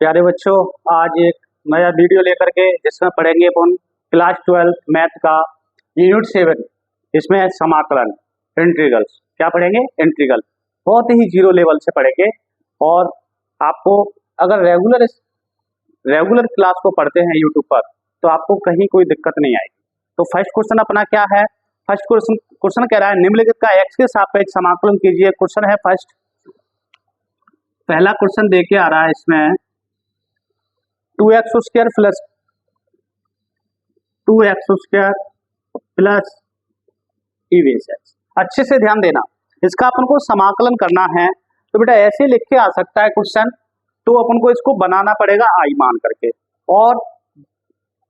प्यारे बच्चों, आज एक नया वीडियो लेकर के जिसमें पढ़ेंगे अपन क्लास 12 मैथ का यूनिट 7। इसमें समाकलन इंटीग्रल्स क्या पढ़ेंगे? इंटीग्रल बहुत ही जीरो लेवल से पढ़ेंगे। और आपको अगर रेगुलर क्लास को पढ़ते हैं यूट्यूब पर तो आपको कहीं कोई दिक्कत नहीं आएगी। तो फर्स्ट क्वेश्चन अपना क्या है? फर्स्ट क्वेश्चन कह रहा है निम्नलिखित का एक्स के सापेक्ष समाकलन कीजिए। क्वेश्चन है फर्स्ट, पहला क्वेश्चन दे के आ रहा है इसमें 2x² प्लस 2x² प्लस ई बेस एक्स। अच्छे से ध्यान देना, इसका अपन को समाकलन करना है। तो बेटा ऐसे लिख के आ सकता है क्वेश्चन, तो अपन को इसको बनाना पड़ेगा आई मान करके। और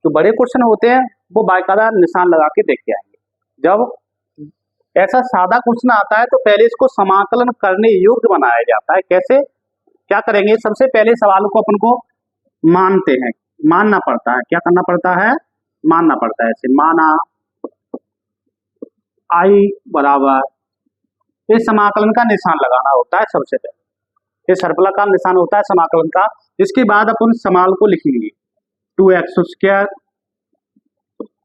जो बड़े क्वेश्चन होते हैं वो बाकायदा निशान लगा के देख के आएंगे। जब ऐसा सादा क्वेश्चन आता है तो पहले इसको समाकलन करने योग्य बनाया जाता है। कैसे, क्या करेंगे? सबसे पहले सवाल को अपन को मानते हैं, मानना पड़ता है। क्या करना पड़ता है? मानना पड़ता है। ऐसे माना आई बराबर, ये समाकलन का निशान लगाना होता है सबसे पहले। ये सर्कल का निशान होता है समाकलन का। इसके बाद अपन समाल को लिखेंगे 2x²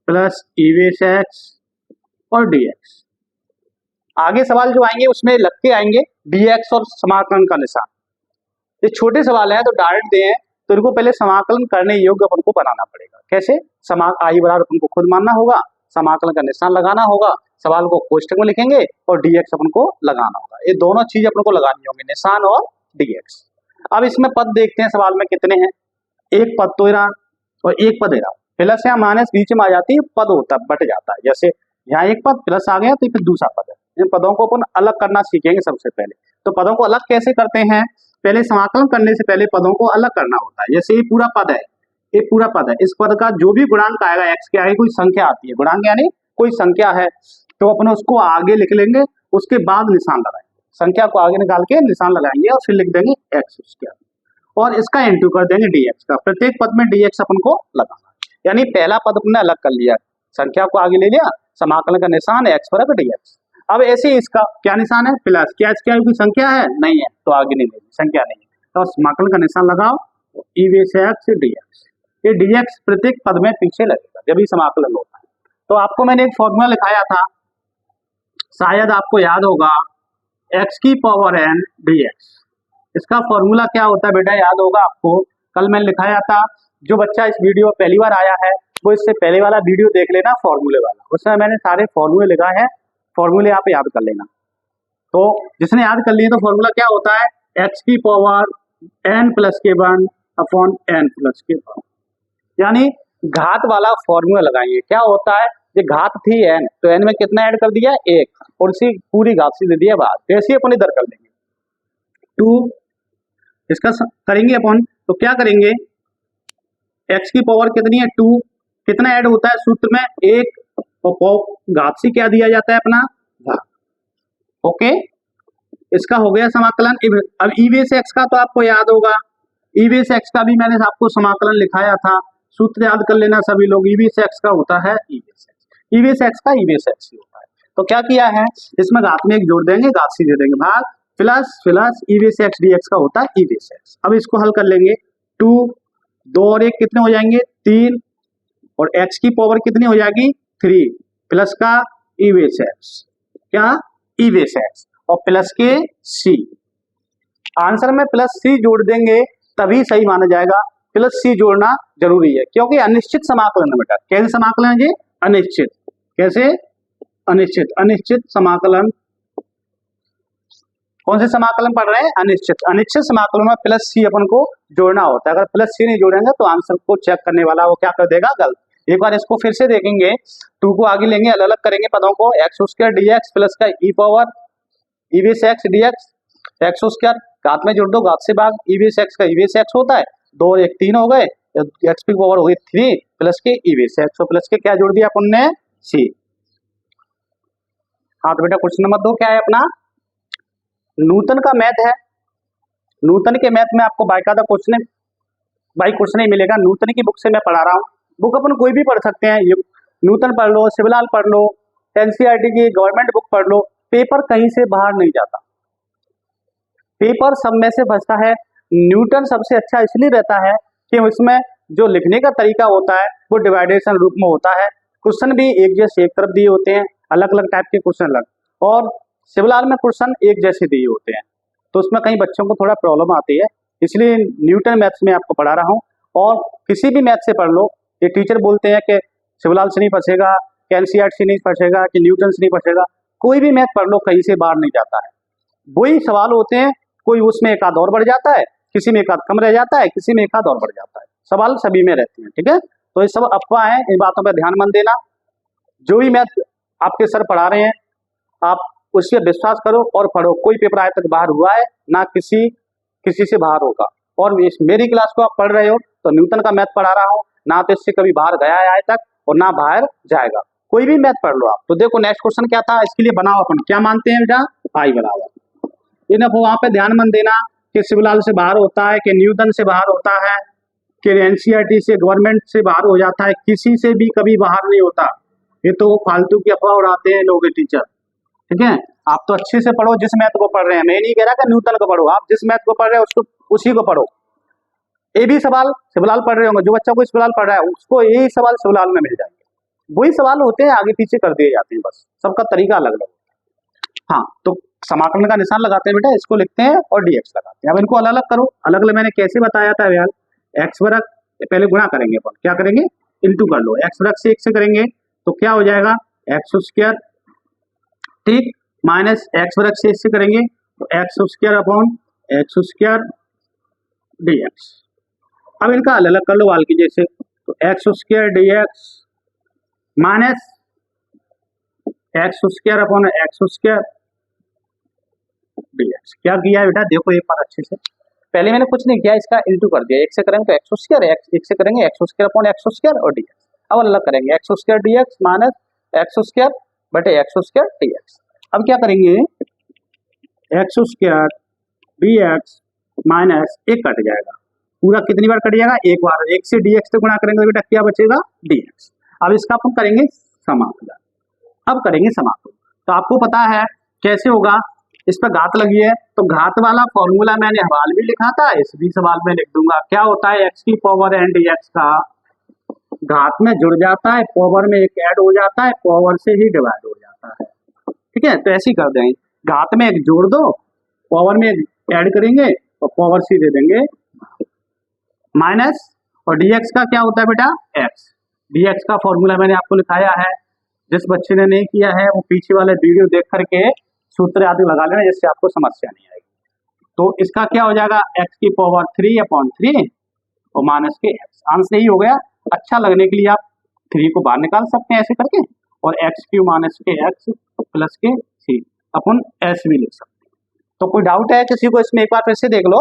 प्लस ई बेस एक्स और dx। आगे सवाल जो आएंगे उसमें लग के आएंगे dx और समाकलन का निशान। ये छोटे सवाल हैं तो डायरेक्ट दें, तो इनको पहले समाकलन करने योग्य अपन को बनाना पड़ेगा। कैसे? आई बराबर अपन को खुद मानना होगा, समाकलन का निशान लगाना होगा, सवाल को कोष्टक में लिखेंगे और dx अपन को लगाना होगा। ये दोनों चीज अपन को लगानी होंगी, निशान और dx। अब इसमें पद देखते हैं सवाल में कितने हैं। एक पद तो रहा और एक पद रहा, प्लस या माइनस बीच में आ जाती है, पद होता है, बट जाता है। जैसे यहाँ एक पद प्लस आ गया तो फिर दूसरा पद है। इन पदों को अपन अलग करना सीखेंगे सबसे पहले। तो पदों को अलग कैसे करते हैं? पहले समाकलन करने से पहले पदों को अलग करना होता है। जैसे ये पूरा पद है, ये पूरा पद है, इस पद का जो भी गुणांक आएगा एक्स के आगे कोई संख्या आती है, गुणांक यानी कोई संख्या है, तो अपन उसको आगे लिख लेंगे, उसके बाद निशान लगाएंगे। संख्या को आगे निकाल के निशान लगाएंगे और फिर लिख देंगे एक्स उसके आगे, और इसका इंटू कर देंगे dx का। प्रत्येक पद में dx अपन को लगाना, यानी पहला पद अपने अलग कर लिया, संख्या को आगे ले लिया, समाकलन का निशान एक्स पर dx। अब ऐसे इसका क्या निशान है? प्लस। क्या इसकी कोई संख्या है? नहीं है, तो आगे नहीं लेंगे, संख्या नहीं है, तो समाकलन का निशान लगाओ, ई बेस एक्स dx। ये dx प्रत्येक पद में पीछे लगेगा जब भी समाकलन होता है। तो आपको मैंने एक फॉर्मूला लिखाया था, शायद आपको याद होगा, x की पावर n dx। इसका फॉर्मूला क्या होता है बेटा? याद होगा आपको, कल मैंने लिखाया था। जो बच्चा इस वीडियो पहली बार आया है वो इससे पहले वाला वीडियो देख लेना, फॉर्मूले वाला, उसमें मैंने सारे फॉर्मूले लिखा है, फॉर्मूले आप याद कर लेना। तो जिसने याद कर लिए तो फॉर्मूला क्या होता है? x की पावर n प्लस के 1 अपॉन n प्लस के 1, यानी घात वाला फॉर्मूला लगाएंगे। क्या होता है? ये घात थी n, तो n में कितना ऐड कर दिया? 1, और इसी पूरी घात से दे दिया बाहर। जैसे अपन इधर कर देंगे 2, इसका करेंगे अपन, तो क्या करेंगे? x की पावर कितनी है? 2, कितना ऐड होता है सूत्र में? 1, और घात से क्या दिया जाता है अपना? घात। ओके, इसका हो गया समाकलन। अब ई बेस एक्स का तो आपको याद होगा, ई बेस एक्स का भी मैंने आपको समाकलन लिखाया था, सूत्र याद कर लेना सभी लोग। ई बेस एक्स का होता है ई बेस एक्स, ई बेस एक्स का ई बेस एक्स ही होता है। तो क्या किया है, इसमें घात में एक जोड़ देंगे, घात से दे देंगे भाग, प्लस प्लस ई बेस एक्स dx का होता है ई बेस एक्स। अब इसको हल कर लेंगे, 2, 2 और 1 कितने हो जाएंगे? 3, और x की पावर कितनी हो जाएगी? 3, प्लस का ई बेस एक्स, क्या? ई बेस एक्स, और प्लस के c। आंसर में प्लस c जोड़ देंगे तभी सही माना जाएगा। प्लस c जोड़ना जरूरी है क्योंकि अनिश्चित समाकलन है बेटा। कैसे समाकलन है जी? अनिश्चित। कैसे? अनिश्चित। अनिश्चित समाकलन, कौन से समाकलन पढ़ रहे हैं? अनिश्चित। अनिश्चित समाकलन में प्लस c अपन को जोड़ना होता है। अगर प्लस c नहीं जोड़ेंगे तो आंसर को चेक करने वाला वो क्या कर देगा? गलत। एक बार इसको फिर से देखेंगे, 2 को आगे लेंगे, अलग अलग करेंगे पदों को, x² dx प्लस का E power E base X dx, x² घात में जोड़ दो, घात से भाग, ई बेस एक्स का ई बेस एक्स होता है, 2 और 1 3 हो गए, x की पावर हो गई 3 प्लस के ई बेस एक्स, प्लस के क्या जोड़ दिया अपन ने? c। हाँ तो बेटा क्वेश्चन नंबर 2 क्या है अपना? नूतन का मैथ है। नूतन के मैथ में आपको बाकायदा क्वेश्चन बाई क्वेश्चन ही मिलेगा। नूतन की बुक से मैं पढ़ा रहा हूँ, बुक अपन कोई भी पढ़ सकते हैं, नूतन पढ़ लो, शिवलाल पढ़ लो, एनसीईआरटी की गवर्नमेंट बुक पढ़ लो, पेपर कहीं से बाहर नहीं जाता, पेपर सब में से बचता है। न्यूटन सबसे अच्छा इसलिए रहता है कि उसमें जो लिखने का तरीका होता है वो डिवाइडेशन रूप में होता है। क्वेश्चन भी एक जैसे एक तरफ दिए होते हैं, अलग अलग टाइप के क्वेश्चन अलग, और सिविल में क्वेश्चन एक जैसे दिए होते हैं, तो उसमें कई बच्चों को थोड़ा प्रॉब्लम आती है। इसलिए न्यूटन मैथ्स में आपको पढ़ा रहा हूँ। और किसी भी मैथ से पढ़ लो, ये टीचर बोलते हैं कि सिविल से नहीं फंसेगा, कि एनसीईआरटी से नहीं फंसेगा, कि न्यूटन से नहीं फंसेगा, कोई भी मैथ पढ़ लो कहीं से बाहर नहीं जाता है। वही सवाल होते हैं, कोई उसमें एक आध और बढ़ जाता है, किसी में एक आध कम रह जाता है, किसी में एक आध और बढ़ जाता है, सवाल सभी में रहते हैं। ठीक है, तो ये सब अफवाह है, इन बातों पर ध्यान मत देना। जो भी मैथ आपके सर पढ़ा रहे हैं आप उस पर विश्वास करो और पढ़ो। कोई पेपर आज तक बाहर हुआ है ना किसी से बाहर होगा। और इस मेरी क्लास को आप पढ़ रहे हो तो न्यूटन का मैथ पढ़ा रहा हूँ, ना तो इससे कभी बाहर गया है आज तक और ना बाहर जाएगा। कोई भी मैथ पढ़ लो आप। तो देखो नेक्स्ट क्वेश्चन क्या था, इसके लिए बनाओ अपन क्या मानते हैं बेटा, आई बराबर इन। वहां पे ध्यान मत देना कि सिविल से बाहर होता है, कि न्यूटन से बाहर होता है, कि एनसीईआरटी से गवर्नमेंट से बाहर हो जाता है, किसी से भी कभी बाहर नहीं होता। ये तो फालतू की अफवाह उड़ाते हैं लोग टीचर। ठीक है, आप तो अच्छे से पढ़ो जिस मैथ को पढ़ रहे हैं। मैं नहीं कह रहा कि न्यूटन को पढ़ो, आप जिस मैथ को पढ़ रहे हैं उसको उसी को पढ़ो। ये भी सवाल सिविल पढ़ रहे होंगे, जो बच्चा कोई सिविल पढ़ रहा है उसको यही सवाल सिविल में मिल जाएंगे। वही सवाल होते हैं, आगे पीछे कर दिए जाते हैं, बस सबका तरीका अलग अलग। हाँ, तो समाकलन का निशान लगाते हैं बेटा, इसको लिखते हैं और डीएक्स लगाते हैं। अब इनको अलग अलग करो। अलग अलग मैंने कैसे बताया था यार, एक्स वर्ग पहले गुणा करेंगे अपन, क्या करेंगे, इंटू कर लो। एक्स वर्ग से 1 से करेंगे तो क्या हो जाएगा, एक्स स्क्वायर, ठीक, माइनस एक्स वर्ग से 1 से करेंगे तो x square upon x square dx. अब इनका अलग अलग कर लो वाल की जैसे, तो x square dx minus x square upon x square dx. क्या किया है बेटा, देखो एक बार अच्छे से। पहले मैंने कुछ नहीं किया, इसका इंटू कर दिया। 1 से करेंगे तो एक्स स्क्वायर, 1 से करेंगे x square upon x square और डीएक्स। अब अलग करेंगे, x square dx minus x square बटे एक्स स्क्वायर डीएक्स। अब क्या करेंगे, एक्स स्क्वायर डीएक्स माइनस 1 कट जाएगा, पूरा कितनी बार कट जाएगा, एक बार। 1 से डीएक्स से गुणा करेंगे तो बेटा क्या बचेगा, डीएक्स। अब इसका अपन करेंगे समाकलन। अब करेंगे समाकलन, तो आपको पता है कैसे होगा, इस पर घात लगी है तो घात वाला फॉर्मूला मैंने हवाल भी लिखा था, इस भी सवाल में लिख दूंगा। क्या होता है, एक्स की पावर एन डीएक्स का घात में जुड़ जाता है, पावर में एक ऐड हो जाता है, पावर से ही डिवाइड हो जाता है। ठीक है, तो ऐसे ही कर देंगे, घात में एक जोड़ दो, पावर में ऐड करेंगे और पावर से दे देंगे माइनस। और डीएक्स का क्या होता है बेटा, एक्स। डीएक्स का फॉर्मूला मैंने आपको लिखाया है, जिस बच्चे ने नहीं किया है वो पीछे वाले वीडियो देख करके सूत्र आदि लगा लेना, जिससे आपको समस्या नहीं आएगी। तो इसका क्या हो जाएगा, एक्स की पावर 3/3 और माइनस के एक्स। आंसर यही हो गया। अच्छा लगने के लिए आप 3 को बाहर निकाल सकते हैं ऐसे करके, और एक्स क्यू माइनस के एक्स प्लस के 3 अपन एस भी लिख सकते हैं। तो कोई डाउट है किसी को इसमें, एक बार फिर से देख लो।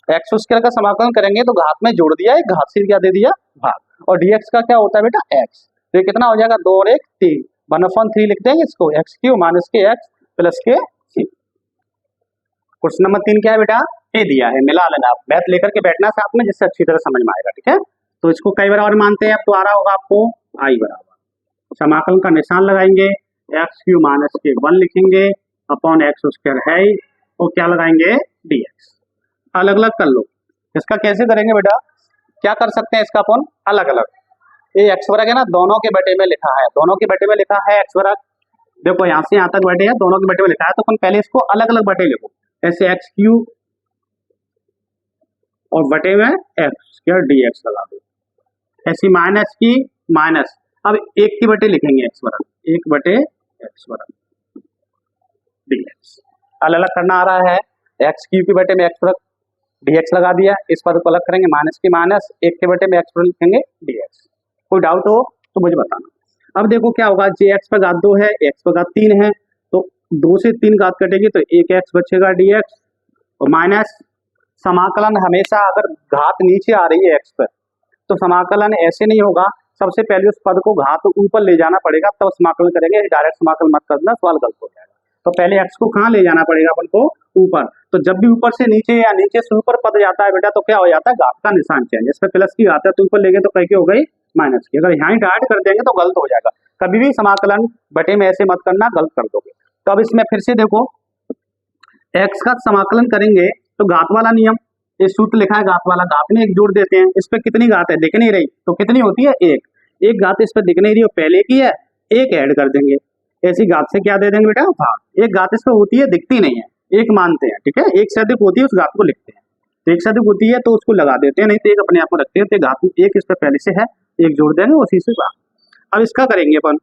एक्स स्क्वायर का समाकलन करेंगे तो घात में जोड़ दिया, एक घात से क्या दे दिया, भाग। और डीएक्स का क्या होता है बेटा, एक्स। तो ये कितना हो जाएगा, 2 और 1 3, 1/3 लिख देंगे इसको, एक्स क्यू माइनस के एक्स प्लस के 3। क्वेश्चन नंबर 3 क्या है बेटा, ये दिया है, मिला लेना। आप मैथ लेकर के बैठना साथ में, जिससे अच्छी तरह समझ में आएगा। ठीक है, तो इसको कई बार और मानते हैं, अब तो आ रहा होगा आपको, आई बराबर समाकलन का निशान लगाएंगे, एक्स क्यू माइनस के 1 लिखेंगे अपॉन एक्स स्क्वायर है, और क्या लगाएंगे, डीएक्स। अलग अलग कर लो। इसका कैसे करेंगे बेटा, क्या कर सकते हैं इसका अपन अलग अलग। ये एक्स वर्ग है ना, दोनों के बटे में लिखा है, दोनों के बटे में लिखा है एक्स वर्ग। देखो यहाँ से यहाँ तक बटे है, दोनों के बटे में लिखा है, तो अपन पहले इसको अलग अलग बटे लिखो। ऐसे एक्स क्यू और बटे में एक्स स्क्वायर डीएक्स लगा दो। ऐसी माइनस की माइनस, अब 1 की बटे लिखेंगे एक्स वर्ग, 1 बटे एक्स वर्ग डीएक्स। अलग अलग करना आ रहा है, एक्स क्यू की बटे में एक्स वर्ग डीएक्स लगा दिया, इस पद को अलग करेंगे, माइनस की माइनस, 1 के बटे में एक्स वर्ग लिखेंगे डीएक्स। कोई डाउट हो तो मुझे बताना। अब देखो क्या होगा, जे एक्स पर घात 2 है, एक्स पर घात 3 है, तो 2 से 3 घात कटेगी तो 1 एक्स बचेगा डीएक्स, और माइनस समाकलन हमेशा अगर घात नीचे आ रही है एक्स पर, तो समाकलन ऐसे नहीं होगा, सबसे पहले उस पद को घात ऊपर ले जाना पड़ेगा, तब समाकलन करेंगे। डायरेक्ट समाकलन मत करना, सवाल गलत हो जाएगा। तो पहले एक्स को कहाँ ले जाना पड़ेगा अपन को, ऊपर। तो जब भी ऊपर से नीचे या नीचे से ऊपर पद जाता है बेटा, तो क्या हो जाता है, घात का निशान चेंज। इस पर प्लस की घात है तो ऊपर ले गए तो कैसे हो गई, माइनस की। अगर यहाँ ही डायरेक्ट कर देंगे तो गलत हो जाएगा। कभी भी समाकलन बटे में ऐसे मत करना, गलत कर दोगे। तो अब इसमें फिर से देखो, एक्स का समाकलन करेंगे तो घात वाला नियम, ये सूत्र लिखा है घात वाला, घात में एक जोड़ देते हैं। इस पे कितनी घात है दिख नहीं रही, तो कितनी होती है एक, एक घात इस पे दिख नहीं रही और पहले की है, एक ऐड कर देंगे, ऐसी घात से क्या दे देंगे बेटा भाग। एक घात इस पे होती है दिखती नहीं है, एक मानते हैं, ठीक है, एक से अधिक होती है उस घात को लिखते हैं, तो एक से अधिक होती है तो उसको लगा देते हैं, नहीं तो एक अपने आप में रखते हैं, तो घात एक इस पे पहले से है, एक जोड़ देंगे उसी से भाग। अब इसका करेंगे अपन,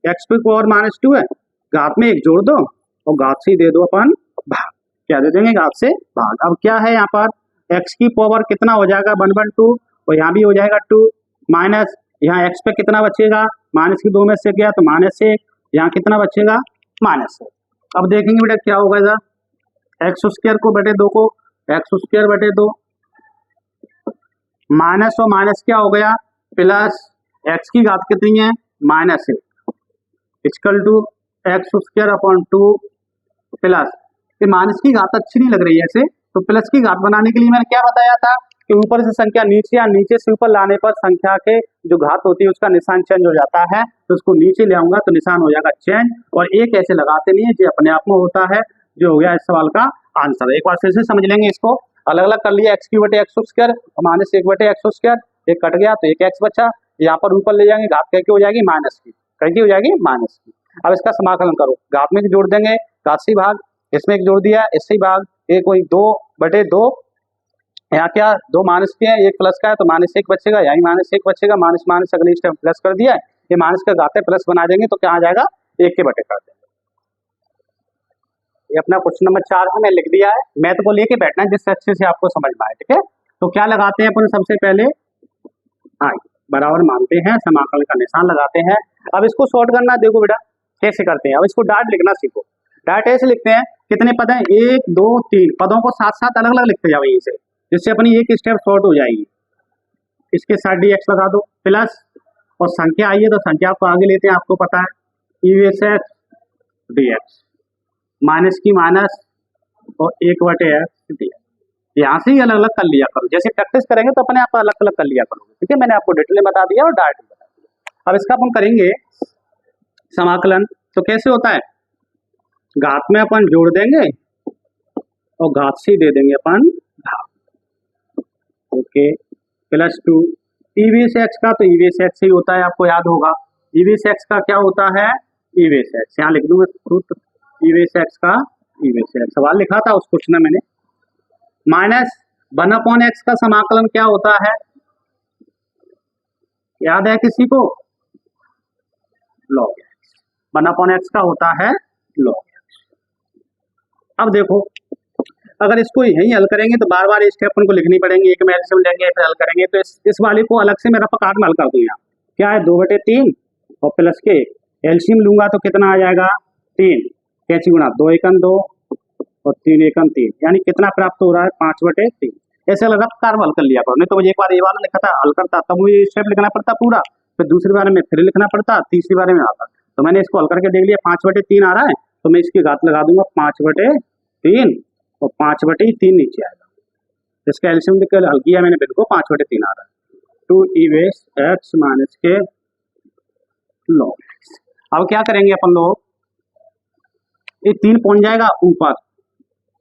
एक्स की पावर -2 है, घात में एक जोड़ दो और घात से दे दो अपन भाग, क्या दे देंगे घात से भाग। अब क्या है यहाँ पर एक्स की पावर कितना हो जाएगा 1/2 और यहाँ भी हो जाएगा 2 माइनस, यहाँ एक्स पे कितना बचेगा माइनस की 2 में से गया तो -1, यहाँ कितना बचेगा -1। अब देखेंगे बेटा क्या होगा इधर, x² को बटे 2 को x² बटे 2 माइनस और माइनस क्या हो गया प्लस, x की घात कितनी है -1 इक्वल टू x²/2 प्लस, ये माइनस की घात अच्छी नहीं लग रही है ऐसे, तो प्लस की घात बनाने के लिए मैंने क्या बताया था कि ऊपर से संख्या नीचे या नीचे से ऊपर लाने पर संख्या के जो घात होती है उसका निशान चेंज हो जाता है, तो उसको नीचे ले आऊंगा तो निशान हो जाएगा चेंज, और एक ऐसे लगाते नहीं है जो अपने आप में होता है, जो हो गया इस सवाल का आंसर। एक बार फिर से समझ लेंगे इसको, अलग अलग कर लिया, x³ बटे x² और -1/x², एक कट गया तो एक x बचा, यहाँ पर ऊपर ले जाएंगे घात कैसे हो जाएगी माइनस की, कैसे हो जाएगी माइनस की। अब इसका समाकलन करो, घात में जोड़ देंगे घात से भाग, इसमें एक जोड़ दिया इससे भाग, एक वही 2/2, यहाँ क्या 2 माइनस के हैं, एक प्लस का है तो -1 बचेगा, यही -1 बचेगा, माइनस माइनस अगले स्टेप प्लस कर दिया है, ये माइनस का घात है प्लस बना देंगे तो क्या आ जाएगा 1 के बटे कर देंगे। ये अपना क्वेश्चन नंबर 4 है, मैं लिख दिया है, मैथ को लेके बैठना है जिससे अच्छे से आपको समझ में आए, ठीक है। तो क्या लगाते हैं अपन सबसे पहले, हाँ बराबर मानते हैं, समाकलन का निशान लगाते हैं। अब इसको शॉर्ट करना देखो बेटा कैसे करते हैं, अब इसको डाट लिखना सीखो। डाट ऐसे लिखते हैं, कितने पद हैं 1 2 3, पदों को साथ साथ अलग अलग लिखते जाओ यहीं से, जिससे अपनी एक स्टेप शॉर्ट हो जाएगी। इसके साथ dx लगा दो प्लस, और संख्या आई है तो संख्या को आगे लेते हैं, आपको पता है e(x) dx, माइनस की माइनस और 1/x dx, यहाँ से ही अलग अलग कर लिया करो, जैसे प्रैक्टिस करेंगे तो अपने आप अलग अलग कर लिया करोगे, ठीक है। मैंने आपको डिटेल में बता दिया और डायरेक्ट बता दिया। अब इसका अपन करेंगे समाकलन, तो कैसे होता है, घात में अपन जोड़ देंगे और घात से दे देंगे अपन भाग, ओके, +2 e(x) का तो e(x) ही होता है, आपको याद होगा e(x) का क्या होता है e(x), यहाँ लिख दूंगा सूत्र e(x) का e(x), सवाल लिखा था उस क्वेश्चन में मैंने। माइनस 1/x का समाकलन क्या होता है, याद है किसी को, log x, 1/x का होता है log x। अब देखो अगर इसको यही हल करेंगे तो बार बार स्टेप अपन को लिखनी पड़ेंगे, एक में एलसीएम लेंगे फिर हल करेंगे, तो इस वाले को अलग से मैं रफ आकार में हल कर दूंगा, क्या है 2/3 और प्लस के एलसीएम लूंगा तो कितना आ जाएगा 3, कैसी गुणा 2 × 2 और 3 × 3, यानी कितना प्राप्त हो रहा है 5/3। ऐसे अलग आकार में हल कर लिया करो, नहीं तो मुझे एक बार ये वाला लिखा था हल करता तब मुझे स्टेप लिखना पड़ता पूरा, फिर दूसरी बार में फिर लिखना पड़ता, तीसरी बार में आता, तो मैंने इसको हल करके देख लिया 5/3 आ रहा है, तो मैं इसकी घात लगा दूंगा 5/3 और 5/3 नीचे आएगा, इसका एलसीएम लेकर हल किया मैंने, बिल्कुल 5/3 आ रहा है, 2e(x) माइनस के log x। अब क्या करेंगे अपन लोग, ये 3 पहुंच जाएगा ऊपर,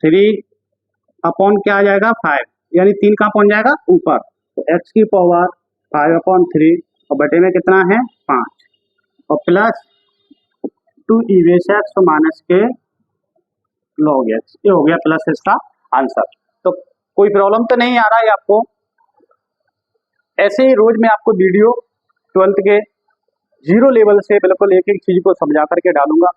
3 क्या आ जाएगा 5, यानी 3 कहाँ पहुंच जाएगा ऊपर, तो x की पावर 5/3 और बटे में कितना है 5 और प्लस 2e(x) माइनस के log x, ये हो गया प्लस इसका आंसर। तो कोई प्रॉब्लम तो नहीं आ रहा है आपको, ऐसे ही रोज मैं आपको वीडियो 12th के 0 लेवल से बिल्कुल एक एक चीज को समझा करके डालूंगा,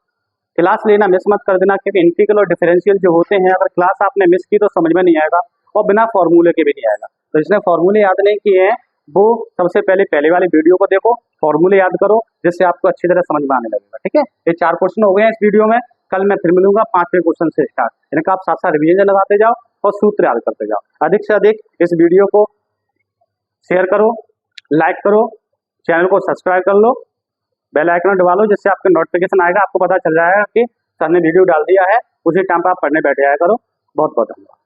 क्लास लेना मिस मत कर देना, क्योंकि इंटीग्रल और डिफरेंशियल जो होते हैं अगर क्लास आपने मिस की तो समझ में नहीं आएगा और बिना फॉर्मूले के भी नहीं आएगा। तो जिसने फॉर्मूले याद नहीं किए हैं वो सबसे पहले वाली वीडियो को देखो, फॉर्मूले याद करो, जिससे आपको अच्छी तरह समझ में आने लगेगा, ठीक है। ये 4 क्वेश्चन हो गए हैं इस वीडियो में, कल मैं फिर मिलूंगा 5वें क्वेश्चन से स्टार्ट, यानी कि आप साथ साथ रिवीजन लगाते जाओ और सूत्र याद करते जाओ। अधिक से अधिक इस वीडियो को शेयर करो, लाइक करो, चैनल को सब्सक्राइब कर लो, बेल आइकन दबा लो, जिससे आपके नोटिफिकेशन आएगा, आपको पता चल जाएगा कि सर ने वीडियो डाल दिया है, उसी टाइम पर आप पढ़ने बैठ जाया करो। बहुत बहुत धन्यवाद।